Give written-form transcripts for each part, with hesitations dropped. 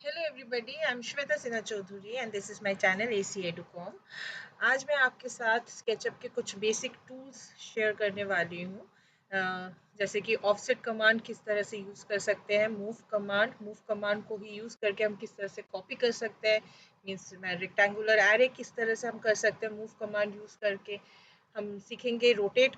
Hello everybody, I'm Shweta Sinha Chaudhuri and this is my channel AC Educom. आज मैं आपके साथ SketchUp के कुछ बेसिक टूल्स शेयर करने वाली हूँ। जैसे कि ऑफसेट कमांड किस तरह से यूज़ कर सकते हैं, मूव कमांड को ही यूज़ करके हम किस तरह से कॉपी कर सकते हैं, मीन्स मैं रेक्टेंगुलर एरे किस तरह से हम कर सकते हैं मूव कमांड यूज़ करके। हम सीखेंगे रोटेट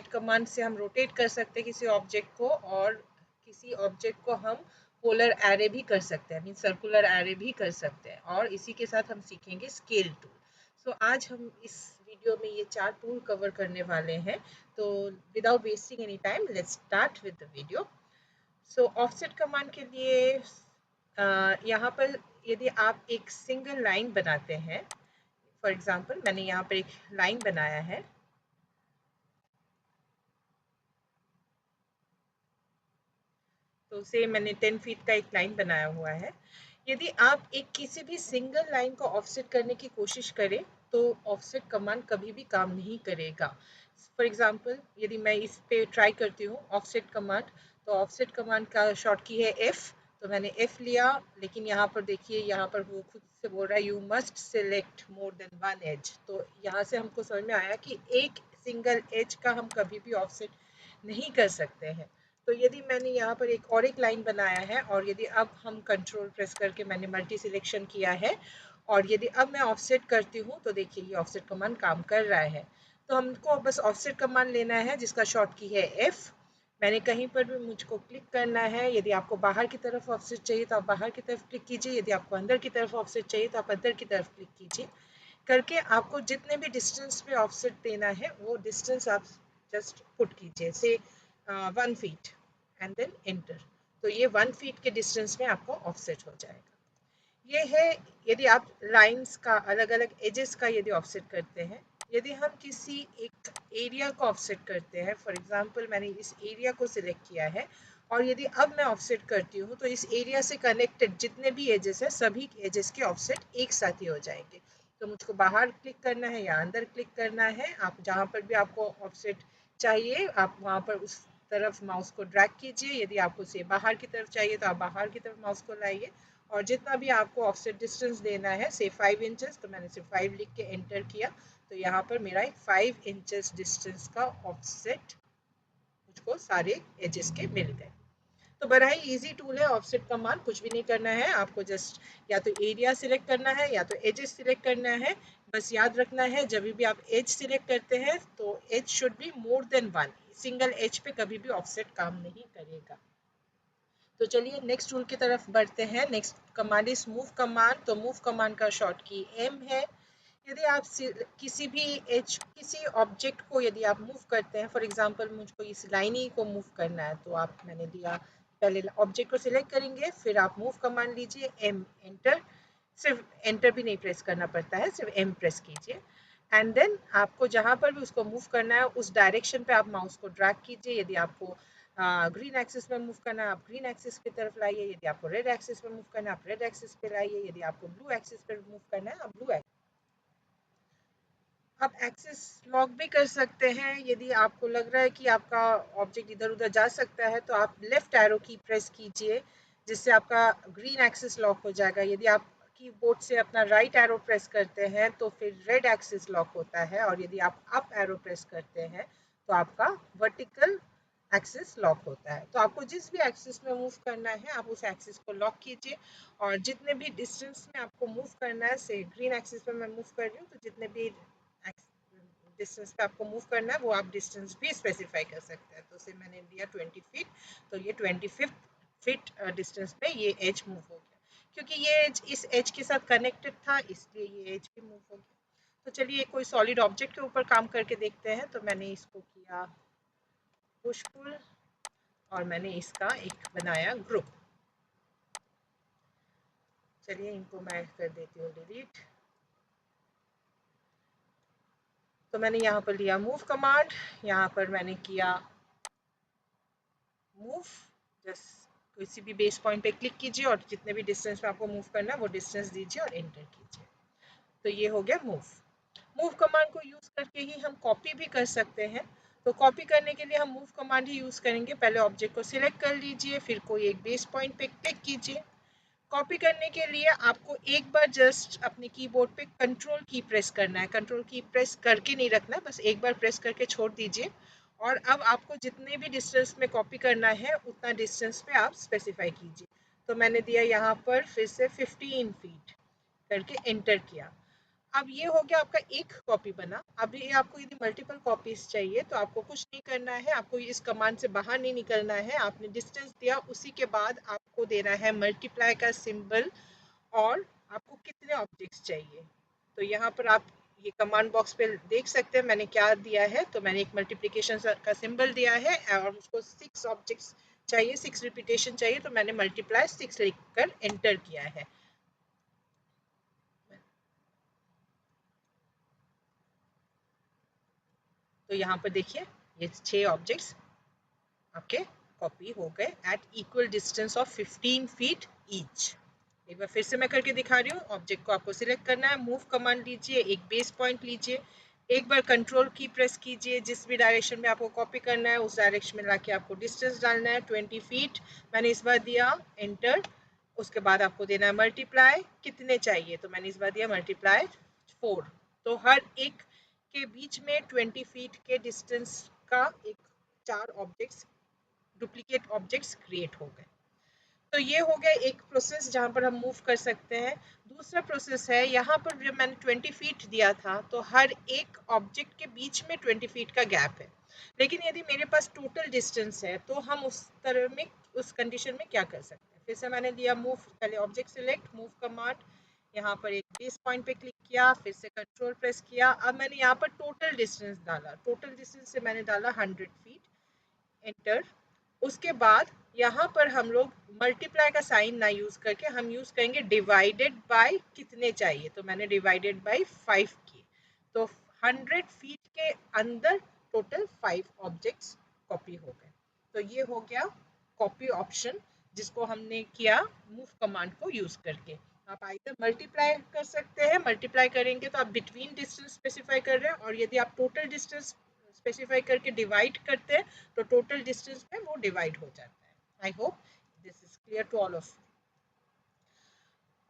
कमांड से हम रोटेट कर सकते हैं किसी ऑब्जेक्ट को, और किसी ऑब्जेक्ट को हम पोलर एरे भी कर सकते हैं, मीन सर्कुलर एरे भी कर सकते हैं, और इसी के साथ हम सीखेंगे स्केल टूल। सो आज हम इस वीडियो में ये 4 टूल कवर करने वाले हैं। तो without wasting any time let's start with the video. So offset command के लिए यहाँ पर यदि आप एक सिंगल लाइन बनाते हैं, फॉर एग्जांपल मैंने यहाँ पर एक लाइन बनाया है, तो से मैंने 10 फीट का एक लाइन बनाया हुआ है। यदि आप एक किसी भी सिंगल लाइन को ऑफसेट करने की कोशिश करें तो ऑफसेट कमांड कभी भी काम नहीं करेगा। फॉर एग्जांपल यदि मैं इस पे ट्राई करती हूँ ऑफसेट कमांड, तो ऑफसेट कमांड का शॉर्ट की है एफ, तो मैंने एफ लिया, लेकिन यहाँ पर देखिए यहाँ पर वो खुद से बोल रहा है you must select more than one edge. तो यहाँ से हमको समझ में आया कि एक सिंगल एज का हम कभी भी ऑफसेट नहीं कर सकते हैं। तो यदि मैंने यहाँ पर एक लाइन बनाया है, और यदि अब हम कंट्रोल प्रेस करके मैंने मल्टी सिलेक्शन किया है, और यदि अब मैं ऑफसेट करती हूँ तो देखिए ये ऑफसेट कमांड काम कर रहा है। तो हमको बस ऑफसेट कमांड लेना है जिसका शॉर्ट की है एफ। मैंने कहीं पर भी मुझको क्लिक करना है, यदि आपको बाहर की तरफ ऑफसेट चाहिए तो आप बाहर की तरफ क्लिक कीजिए, यदि आपको अंदर की तरफ ऑफसेट चाहिए तो आप अंदर की तरफ क्लिक कीजिए। करके आपको जितने भी डिस्टेंस पे ऑफसेट देना है वो डिस्टेंस आप जस्ट पुट कीजिए, से 1 फीट एंड देन एंटर। तो ये 1 फीट के डिस्टेंस में आपको ऑफसेट हो जाएगा। ये है यदि आप लाइंस का अलग अलग एजेस का यदि ऑफसेट करते हैं। यदि हम किसी एक एरिया को ऑफसेट करते हैं, फॉर एग्जांपल मैंने इस एरिया को सिलेक्ट किया है, और यदि अब मैं ऑफसेट करती हूँ तो इस एरिया से कनेक्टेड जितने भी एजेस हैं सभी एजेस के ऑफसेट एक साथ ही हो जाएंगे। तो मुझको बाहर क्लिक करना है या अंदर क्लिक करना है, आप जहाँ पर भी आपको ऑफसेट चाहिए आप वहाँ पर उस तरफ माउस को ड्रैग कीजिए। यदि आपको से बाहर की तरफ चाहिए तो आप बाहर की तरफ माउस को लाइए, और जितना भी आपको ऑफसेट डिस्टेंस देना है, से 5 इंचेस, तो मैंने सिर्फ 5 लिख के एंटर किया, तो यहाँ पर मेरा एक 5 इंचेस डिस्टेंस का ऑफसेट मुझको सारे एजेस के मिल गए। तो बड़ा ही इजी टूल है ऑफसेट कमांड, कुछ भी नहीं करना है आपको, जस्ट या तो एरिया सिलेक्ट करना है या तो एजेस सिलेक्ट करना है। बस याद रखना है जब भी आप एज सिलेक्ट करते हैं तो edge should be more than one, single edge पे कभी भी ऑफसेट काम नहीं करेगा। तो चलिए नेक्स्ट टूल की तरफ बढ़ते हैं। Next command is move command. तो मूव कमांड का शॉर्ट की एम है। यदि आप किसी भी एज किसी ऑब्जेक्ट को यदि आप मूव करते हैं, फॉर एग्जांपल मुझको इस लाइन ही को मूव करना है, तो आप मैंने दिया पहले ऑब्जेक्ट को सिलेक्ट करेंगे, फिर आप मूव कमांड लीजिए, एम एंटर। सिर्फ एंटर भी नहीं प्रेस करना पड़ता है, सिर्फ एम प्रेस कीजिए, एंड देन आपको जहाँ पर भी उसको मूव करना है उस डायरेक्शन पे आप माउस को ड्रैग कीजिए। यदि आपको ग्रीन एक्सिस पे मूव करना है आप ग्रीन एक्सिस की तरफ लाइए, यदि आपको रेड एक्सिस पे मूव करना है आप रेड एक्सिस पे लाइए, यदि आपको ब्लू एक्सिस पे मूव करना है आप ब्लू एक्सिस। आप एक्सिस लॉक भी कर सकते हैं। यदि आपको लग रहा है कि आपका ऑब्जेक्ट इधर उधर जा सकता है तो आप लेफ्ट एरो की प्रेस कीजिए, जिससे आपका ग्रीन एक्सिस लॉक हो जाएगा। यदि आप कीबोर्ड से अपना राइट एरो प्रेस करते हैं तो फिर रेड एक्सिस लॉक होता है, और यदि आप अप एरो प्रेस करते हैं तो आपका वर्टिकल एक्सिस लॉक होता है। तो आपको जिस भी एक्सिस में मूव करना है आप उस एक्सिस को लॉक कीजिए, और जितने भी डिस्टेंस में आपको मूव करना है, से ग्रीन एक्सिस पे मैं मूव कर रही हूँ तो जितने भी डिस्टेंस पे आपको मूव करना है वो आप डिस्टेंस भी स्पेसिफाई कर सकते हैं। तो उसे मैंने दिया 20 फीट, तो ये 25 फीट डिस्टेंस पे ये एज मूव हो गया, क्योंकि ये एज इस एज के साथ कनेक्टेड था इसलिए ये एज भी मूव हो गया। तो चलिए कोई सॉलिड ऑब्जेक्ट के ऊपर काम करके देखते हैं। तो मैंने इसको किया पुश पुल, और मैंने इसका एक बनाया ग्रुप। चलिए इनको मैं कर देती हूँ डिलीट। तो मैंने यहाँ पर लिया मूव कमांड, यहाँ पर मैंने किया मूव, जस्ट किसी भी बेस पॉइंट पे क्लिक कीजिए और जितने भी डिस्टेंस में आपको मूव करना है वो डिस्टेंस दीजिए और एंटर कीजिए। तो ये हो गया मूव। मूव कमांड को यूज करके ही हम कॉपी भी कर सकते हैं। तो कॉपी करने के लिए हम मूव कमांड ही यूज करेंगे। पहले ऑब्जेक्ट को सिलेक्ट कर लीजिए, फिर कोई एक बेस पॉइंट पे क्लिक कीजिए, कॉपी करने के लिए आपको एक बार जस्ट अपने कीबोर्ड पे कंट्रोल की प्रेस करना है। कंट्रोल की प्रेस करके नहीं रखना, बस एक बार प्रेस करके छोड़ दीजिए। और अब आपको जितने भी डिस्टेंस में कॉपी करना है उतना डिस्टेंस पे आप स्पेसिफाई कीजिए। तो मैंने दिया यहाँ पर फिर से 15 फीट करके एंटर किया। अब ये हो गया आपका एक कॉपी बना। अब ये आपको यदि मल्टीपल कॉपीज चाहिए तो आपको कुछ नहीं करना है, आपको इस कमांड से बाहर नहीं निकलना है। आपने डिस्टेंस दिया, उसी के बाद आपको देना है मल्टीप्लाई का सिंबल और आपको कितने ऑब्जेक्ट्स चाहिए। तो यहाँ पर आप ये कमांड बॉक्स पे देख सकते हैं मैंने क्या दिया है। तो मैंने एक मल्टीप्लिकेशन का सिंबल दिया है और उसको 6 ऑब्जेक्ट्स चाहिए, 6 रिपीटेशन चाहिए, तो मैंने मल्टीप्लाई 6 लिखकर एंटर किया है। तो यहाँ पर देखिए ये 6 ऑब्जेक्ट्स आपके कॉपी हो गए at equal distance of 15 feet each. एक बार फिर से मैं करके दिखा रही हूँ। ऑब्जेक्ट को आपको सिलेक्ट करना है, मूव कमांड लीजिए, एक बेस पॉइंट लीजिए, एक बार कंट्रोल की प्रेस कीजिए, जिस भी डायरेक्शन में आपको कॉपी करना है उस डायरेक्शन में लाके आपको डिस्टेंस डालना है 20 फीट। मैंने इस बार दिया एंटर। उसके बाद आपको देना है मल्टीप्लाई, कितने चाहिए, तो मैंने इस बार दिया मल्टीप्लाई 4। तो हर एक के बीच में 20 फीट के डिस्टेंस का एक 4 ऑब्जेक्ट्स, डुप्लीकेट ऑब्जेक्ट्स क्रिएट हो गए। तो ये हो गया एक प्रोसेस जहाँ पर हम मूव कर सकते हैं। दूसरा प्रोसेस है, यहाँ पर जब मैंने 20 फीट दिया था तो हर एक ऑब्जेक्ट के बीच में 20 फीट का गैप है। लेकिन यदि मेरे पास टोटल डिस्टेंस है तो हम उस तरह में, उस कंडीशन में क्या कर सकते हैं। फिर से मैंने दिया मूव, पहले ऑब्जेक्ट सिलेक्ट, मूव कमांड, यहाँ पर एक बेस पॉइंट पे क्लिक किया, फिर से कंट्रोल प्रेस किया। अब मैंने यहाँ पर टोटल डिस्टेंस डाला, टोटल डिस्टेंस से मैंने डाला 100 फीट, एंटर। उसके बाद यहाँ पर हम लोग मल्टीप्लाई का साइन ना यूज करके हम यूज करेंगे डिवाइडेड बाय कितने चाहिए। तो मैंने डिवाइडेड बाय 5 किए। तो 100 फीट के अंदर टोटल 5 ऑब्जेक्ट्स कॉपी हो गए। तो ये हो गया कॉपी ऑप्शन, जिसको हमने किया मूव कमांड को यूज करके। आप आइदर मल्टीप्लाई कर सकते हैं, मल्टीप्लाई करेंगे तो आप बिटवीन डिस्टेंस स्पेसिफाई कर रहे हैं, और यदि आप टोटल डिस्टेंस स्पेसिफाई करके डिवाइड करते हैं तो टोटल डिस्टेंस में वो डिवाइड हो जाता है। I hope this is clear to all of.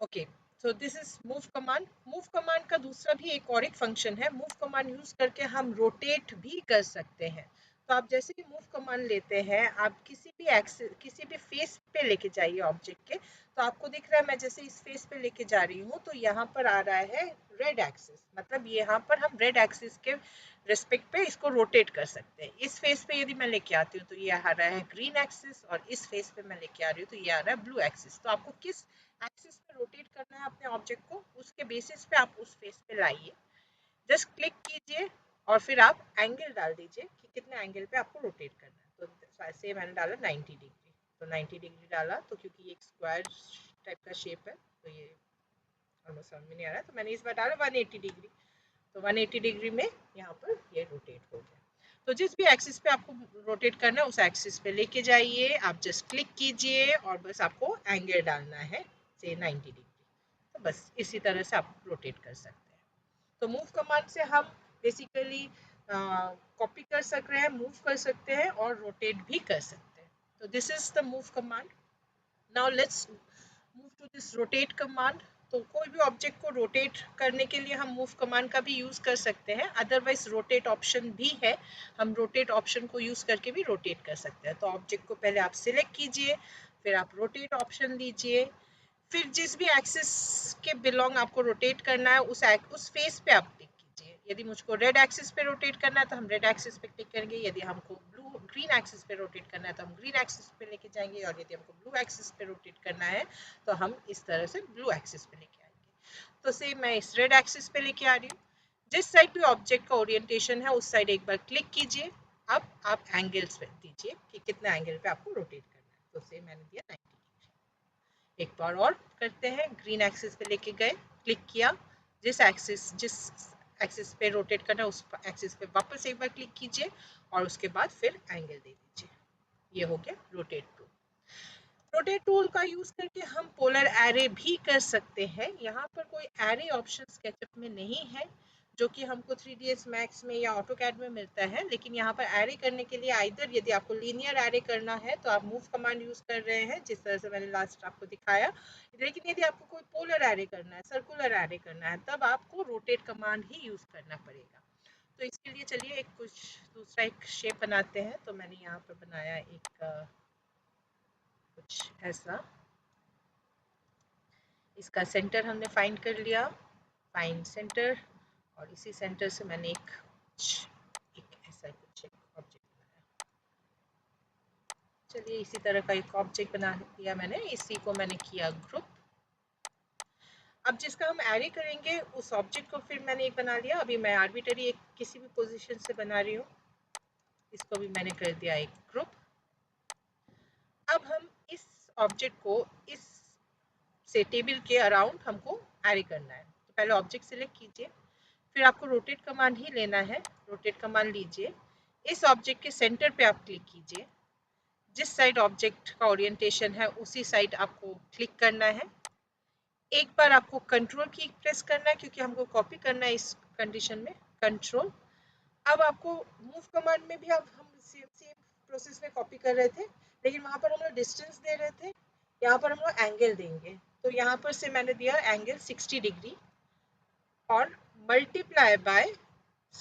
Okay, so this is move command. Move command का दूसरा भी एक और एक फंक्शन है। मूव कमांड यूज करके हम रोटेट भी कर सकते हैं। तो आप जैसे ही मूव कमांड लेते हैं, आप किसी भी एक्सिस, किसी भी फेस पे लेके जाइए ऑब्जेक्ट के। तो आपको दिख रहा है मैं जैसे इस फेस पे लेके जा रही हूँ तो यहाँ पर आ रहा है रेड एक्सिस, मतलब यहाँ पर हम रेड एक्सिस के रिस्पेक्ट पे इसको रोटेट कर सकते हैं। इस फेस पे यदि मैं लेके आती हूँ तो ये आ रहा है ग्रीन एक्सिस, और इस फेस पे मैं लेके आ रही हूँ तो ये आ रहा है ब्लू एक्सिस। तो आपको किस एक्सिस पे रोटेट करना है अपने ऑब्जेक्ट को, उसके बेसिस पे आप उस फेस पे लाइए, जस्ट क्लिक कीजिए और फिर आप एंगल डाल दीजिए कि कितने एंगल पे आपको रोटेट करना है। तो ऐसे मैंने डाला 90 डिग्री। तो 90 डिग्री डाला तो क्योंकि ये एक स्क्वायर टाइप का शेप है तो ये ऑलमोस्ट समझ में नहीं आ रहा है, तो मैंने इस बार डाला 180 डिग्री। तो 180 डिग्री में यहाँ पर ये रोटेट हो गया। तो जिस भी एक्सिस पे आपको रोटेट करना है उस एक्सिस पे लेके जाइए, आप जस्ट क्लिक कीजिए और बस आपको एंगल डालना है से 90 डिग्री। तो बस इसी तरह से आप रोटेट कर सकते हैं। तो मूव कमांड से हम बेसिकली कॉपी कर सक रहे हैं, मूव कर सकते हैं और रोटेट भी कर सकते हैं। तो this is the move command. Now let's move to this rotate command. तो कोई भी ऑब्जेक्ट को रोटेट करने के लिए हम मूव कमांड का भी यूज कर सकते हैं, अदरवाइज रोटेट ऑप्शन भी है, हम रोटेट ऑप्शन को यूज करके भी रोटेट कर सकते हैं। तो ऑब्जेक्ट को पहले आप सिलेक्ट कीजिए, फिर आप रोटेट ऑप्शन लीजिए, फिर जिस भी एक्सिस के बिलोंग आपको रोटेट करना है उस फेस पे आप क्लिक कीजिए। यदि मुझको रेड एक्सिस पे रोटेट करना है तो हम रेड एक्सिस पे क्लिक करेंगे, यदि हमको ग्रीन एक्सिस पे रोटेट करना है तो हम ग्रीन एक्सिस पे लेके जाएंगे, और यदि हमको ब्लू एक्सिस पे रोटेट करना है तो हम इस तरह से ब्लू एक्सिस पे लेके आएंगे। तो सेम मैं इस रेड एक्सिस पे लेके आ रही हूँ। जिस साइड पे ऑब्जेक्ट का ओरिएंटेशन है उस साइड एक बार क्लिक कीजिए। अब आप एंगल्स पे दीजिए कि कितना एंगल पे आपको रोटेट करना है। तो सेम मैंने दिया 90 डिग्री। एक बार और करते हैं, ग्रीन एक्सिस पे लेके गए, क्लिक किया, जिस एक्सिस पे रोटेट करना है उस एक्सिस पे वापस एक बार क्लिक कीजिए और उसके बाद फिर एंगल दे दीजिए। ये हो गया रोटेट टूल। रोटेट टूल का यूज करके हम पोलर एरे भी कर सकते हैं। यहाँ पर कोई एरे ऑप्शन स्केचअप में नहीं है। जो कि हमको 3ds Max में या AutoCAD में मिलता है, लेकिन यहाँ पर एरे करने के लिए आइदर यदि आपको लीनियर एरे करना है तो आप मूव कमांड यूज कर रहे हैं, जिस तरह से मैंने लास्ट आपको दिखाया, लेकिन यदि आपको कोई पोलर एरे करना है, सर्कुलर एरे करना है, तब आपको रोटेट कमांड ही यूज करना पड़ेगा। तो इसके लिए चलिए एक कुछ दूसरा एक शेप बनाते हैं। तो मैंने यहाँ पर बनाया एक कुछ ऐसा, इसका सेंटर हमने फाइंड कर लिया, फाइंड सेंटर, और इसी सेंटर से मैंने एक ऐसा कुछ एक ऑब्जेक्ट बनाया। चलिए इसी तरह का एक ऑब्जेक्ट बना दिया मैंने, इसी को मैंने किया ग्रुप। अब जिसका हम एरे करेंगे उस ऑब्जेक्ट को फिर मैंने एक बना लिया। अभी मैं आर्बिटरी एक किसी भी पोजीशन से बना रही हूँ, इसको भी मैंने कर दिया एक ग्रुप। अब हम इस ऑब्जेक्ट को इस से टेबल के अराउंड हमको एरे करना है। तो पहले ऑब्जेक्ट सिलेक्ट कीजिए, फिर आपको रोटेट कमांड ही लेना है। रोटेट कमांड लीजिए, इस ऑब्जेक्ट के सेंटर पे आप क्लिक कीजिए, जिस साइड ऑब्जेक्ट का ओरिएंटेशन है उसी साइड आपको क्लिक करना है। एक बार आपको कंट्रोल की प्रेस करना है, क्योंकि हमको कॉपी करना है इस कंडीशन में, कंट्रोल। अब आपको मूव कमांड में भी आप हम सेम प्रोसेस में कॉपी कर रहे थे, लेकिन वहां पर हम लोग डिस्टेंस दे रहे थे, यहाँ पर हम लोग एंगल देंगे। तो यहाँ पर से मैंने दिया एंगल 60 डिग्री और मल्टीप्लाई बाय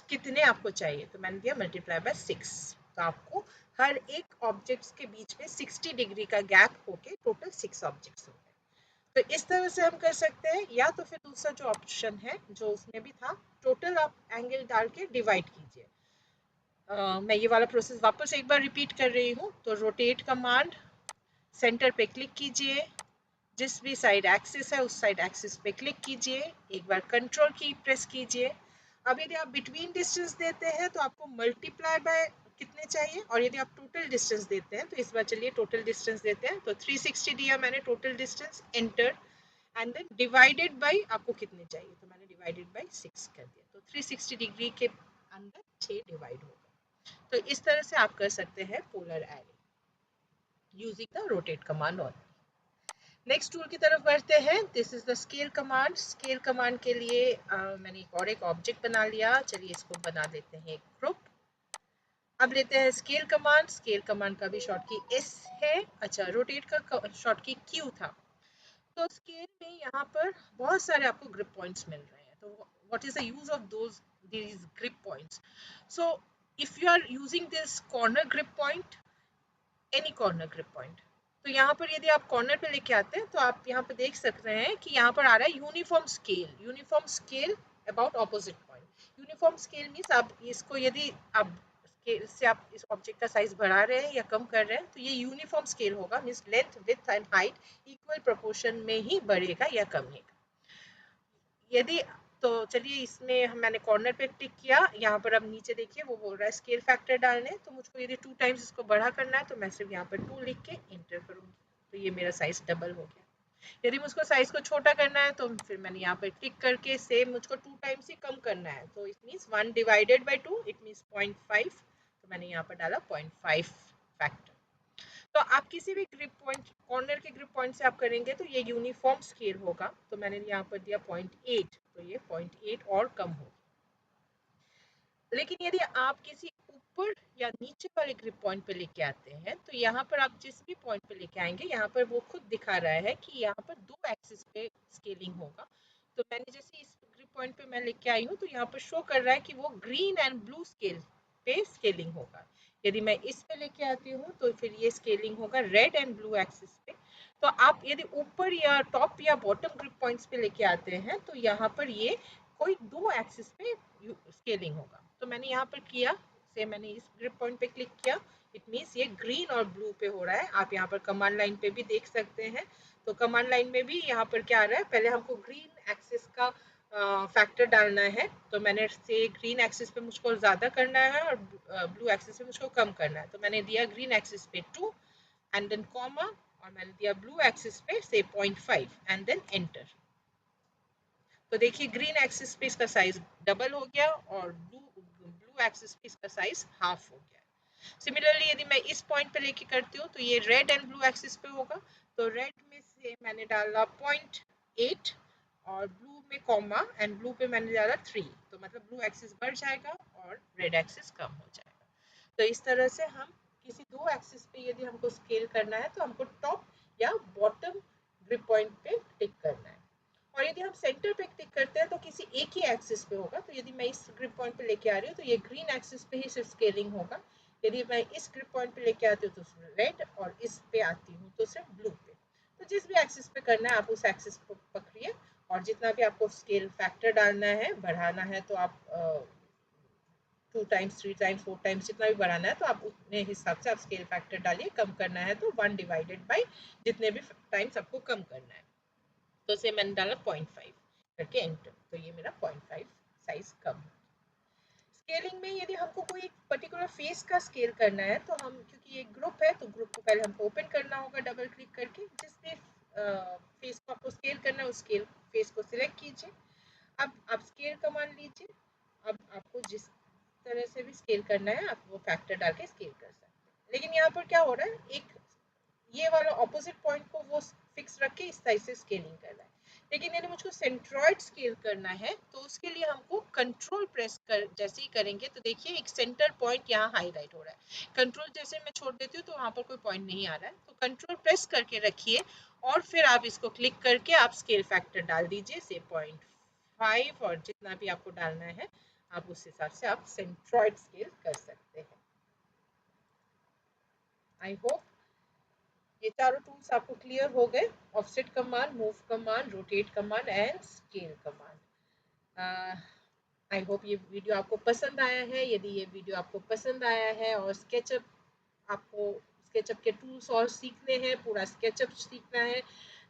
कितने आपको चाहिए, तो मैंने दिया मल्टीप्लाई बाय 6। तो आपको हर एक ऑब्जेक्ट्स के बीच में 60 डिग्री का गैप होके टोटल 6 ऑब्जेक्ट्स हो गए। तो इस तरह से हम कर सकते हैं, या तो फिर दूसरा जो ऑप्शन है जो उसमें भी था, टोटल आप एंगल डाल के डिवाइड कीजिए। मैं ये वाला प्रोसेस वापस एक बार रिपीट कर रही हूँ। तो रोटेट कमांड, सेंटर पे क्लिक कीजिए, जिस भी साइड एक्सिस है उस साइड एक्सिस पे क्लिक कीजिए, एक बार कंट्रोल की प्रेस कीजिए। अब यदि आप बिटवीन डिस्टेंस देते हैं तो आपको मल्टीप्लाई बाय कितने चाहिए, और यदि आप टोटल डिस्टेंस देते हैं तो इस बार चलिए टोटल डिस्टेंस देते हैं। तो 360 दिया मैंने total distance, enter, and then divided by आपको कितने चाहिए, तो मैंने डिवाइडेड बाय 6 कर दिया। तो 360 डिग्री के अंदर 6 डिवाइड होगा। तो इस तरह से आप कर सकते हैं polar array using the rotate command on. Next tool की तरफ बढ़ते हैं। This is the scale command. Scale command के लिए मैंने एक ऑब्जेक्ट बना लिया। चलिए इसको बना देते हैं एक ग्रुप। अब लेते हैं स्केल कमांड। स्केल कमांड का भी शॉर्ट की एस है। अच्छा, रोटेट का शॉर्ट की क्यू था। तो स्केल में यहाँ पर बहुत सारे आपको ग्रिप पॉइंट्स मिल रहे हैं। तो what is the use of those these grip points? So if you are using this corner grip point, any corner grip point, तो यहाँ पर यदि आप कॉर्नर पे लेके आते हैं तो आप यहाँ पे देख सकते हैं कि यहाँ पर आ रहा है uniform scale. Uniform scale about opposite point. Uniform scale means आप इसको यदि आप स्केल से आप इस ऑब्जेक्ट का साइज बढ़ा रहे हैं या कम कर रहे हैं तो ये यूनिफॉर्म स्केल होगा, means length, width and height equal proportion में ही बढ़ेगा या कमेगा। यदि तो चलिए इसमें मैंने कॉर्नर पे क्लिक किया, यहाँ पर अब नीचे देखिए वो बोल रहा है स्केल फैक्टर डालने। तो मुझको यदि 2 टाइम्स इसको बढ़ा करना है तो मैं सिर्फ यहाँ पर 2 लिख के इंटर करूँगी, तो ये मेरा साइज डबल हो गया। यदि मुझको साइज को छोटा करना है तो फिर मैंने यहाँ पर क्लिक करके सेम मुझको 2 टाइम्स ही कम करना है, तो it means 1 divided by 2, it means 0.5। तो मैंने यहाँ पर डाला 0.5 फैक्टर। तो आप किसी भी ग्रिप पॉइंट, कॉर्नर के ग्रिप पॉइंट से आप करेंगे तो ये यूनिफॉर्म स्केल होगा। तो मैंने यहाँ पर दिया 0.8, तो ये 0.8 और कम होगा। लेकिन यदि आप किसी ऊपर या नीचे वाले ग्रिप पॉइंट पे लेके आते हैं तो यहाँ पर आप जिस भी पॉइंट पे लेके आएंगे यहाँ पर वो खुद दिखा रहा है कि यहाँ पर 2 एक्सिस पे स्केलिंग होगा। तो मैंने जैसे इस ग्रिप पॉइंट पे मैं लेके आई हूँ तो यहाँ पर शो कर रहा है कि वो ग्रीन एंड ब्लू स्केल पे स्केलिंग होगा। यदि मैं इस पे लेके आती हूँ तो फिर ये स्केलिंग होगा रेड एंड ब्लू एक्सिस पे। तो आप यदि ऊपर या टॉप या बॉटम ग्रिप पॉइंट्स पे लेके आते हैं तो यहाँ पर ये कोई 2 एक्सिस पे स्केलिंग होगा। तो मैंने यहाँ पर किया, से मैंने इस ग्रिप पॉइंट पे क्लिक किया, इट मीन्स ये ग्रीन और ब्लू पे हो रहा है। आप यहाँ पर कमांड लाइन पे भी देख सकते हैं। तो कमांड लाइन में भी यहाँ पर क्या आ रहा है, पहले हमको ग्रीन एक्सिस का फैक्टर डालना है। तो मैंने से ग्रीन एक्सिस पे मुझको ज़्यादा करना है और ब्लू एक्सिस पे मुझको कम करना है। तो मैंने दिया ग्रीन एक्सिस पे 2 एंड देन कॉमा, और मैंने दिया ब्लू एक्सिस पे से 0.5 एंड देन एंटर। तो देखिए ग्रीन एक्सिस पे इसका साइज डबल हो गया और ब्लू एक्सिस पे इसका साइज हाफ हो गया। सिमिलरली यदि मैं इस पॉइंट पे लेके करती हूँ तो ये रेड एंड ब्लू एक्सिस पे होगा। तो रेड में से मैंने डाला 0.8 और ब्लू में कॉमा एंड ब्लू पे मैंने डाला 3, तो मतलब ब्लू एक्सिस बढ़ जाएगा और रेड एक्सिस कम हो जाएगा। तो इस तरह से हम किसी दो एक्सिस पे यदि हमको स्केल करना है तो हमको टॉप या बॉटम ग्रिप पॉइंट पे टिक करना है। और यदि हम सेंटर पे टिक करते हैं तो किसी एक ही एक्सिस पे होगा। तो यदि मैं इस ग्रिप पॉइंट पे लेके आ रही हूँ तो ये ग्रीन एक्सिस पे ही सिर्फ स्केलिंग होगा। यदि मैं इस ग्रिप पॉइंट पे लेके आती हूँ तो सिर्फ रेड, और इस पे आती हूँ तो सिर्फ ब्लू पे। तो जिस भी एक्सिस पे करना है आप उस एक्सिस को पकड़िए, और जितना भी आपको स्केल फैक्टर डालना है, बढ़ाना है तो आप 2 टाइम्स 3 टाइम्स 4 टाइम्स जितना भी बढ़ाना है तो आप उतने हिसाब से आप स्केल फैक्टर डालिए। कम करना है तो 1/, जितने भी टाइम्स आपको कम करना है। तो से मैंने डाला 0.5 करके एंटर, तो ये मेरा 0.5 साइज कम है। स्केलिंग में यदि हमको कोई एक पर्टिकुलर फेस का स्केल करना है तो हम, क्योंकि ये ग्रुप है तो ग्रुप को पहले हमको ओपन करना होगा डबल क्लिक करके। जिस भी फेस को आपको स्केल करना है उस स्केल फेस को सिलेक्ट कीजिए। अब आप स्केल कमांड लीजिए। अब आपको जिस तरह से भी स्केल करना है आप वो फैक्टर डाल के स्केल कर सकते हैं। लेकिन यहाँ पर क्या हो रहा है, एक ये वाला ऑपोजिट पॉइंट को वो फिक्स रख के इस साइड से स्केलिंग कर रहा है। लेकिन यदि मुझको सेंट्रॉइड स्केल करना है तो उसके लिए हमको कंट्रोल प्रेस कर जैसे ही करेंगे तो देखिए एक सेंटर पॉइंट यहाँ हाईलाइट हो रहा है। कंट्रोल जैसे मैं छोड़ देती हूँ तो वहां पर कोई पॉइंट नहीं आ रहा है। तो कंट्रोल प्रेस करके रखिए और फिर आप इसको क्लिक करके आप स्केल फैक्टर डाल दीजिए से 0.5, और जितना भी आपको डालना है आप उस हिसाब से आप सेंट्रॉइड स्केल कर सकते हैं। आई होप ये चारों टूल्स आपको क्लियर हो गए। Offset command, move command, rotate command and scale command. I hope ये वीडियो आपको पसंद आया है। यदि ये वीडियो आपको पसंद आया है और स्केचअप आपको स्केचअप के टूल्स और सीखने हैं, पूरा स्केचअप सीखना है,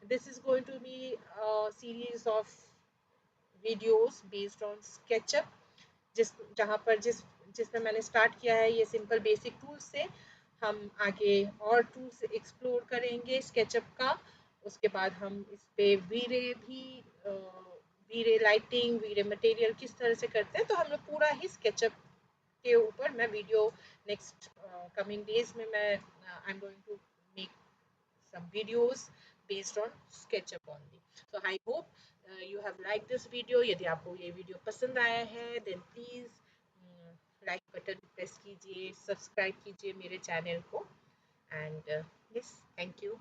this is going to be series of videos based on SketchUp. जहाँ पर जिसमें मैंने स्टार्ट किया है ये सिंपल बेसिक टूल्स से, हम आगे और टूल्स एक्सप्लोर करेंगे स्केचअप का। उसके बाद हम इस पे वी रे लाइटिंग, वी रे मटेरियल किस तरह से करते हैं, तो हम लोग पूरा ही स्केचअप के ऊपर मैं वीडियो नेक्स्ट कमिंग डेज में मैं I am going to make some videos based on SketchUp only. So I hope you have liked this video. यदि आपको ये वीडियो पसंद आया है then please like button press कीजिए, सब्सक्राइब कीजिए मेरे चैनल को, एंड yes, thank you.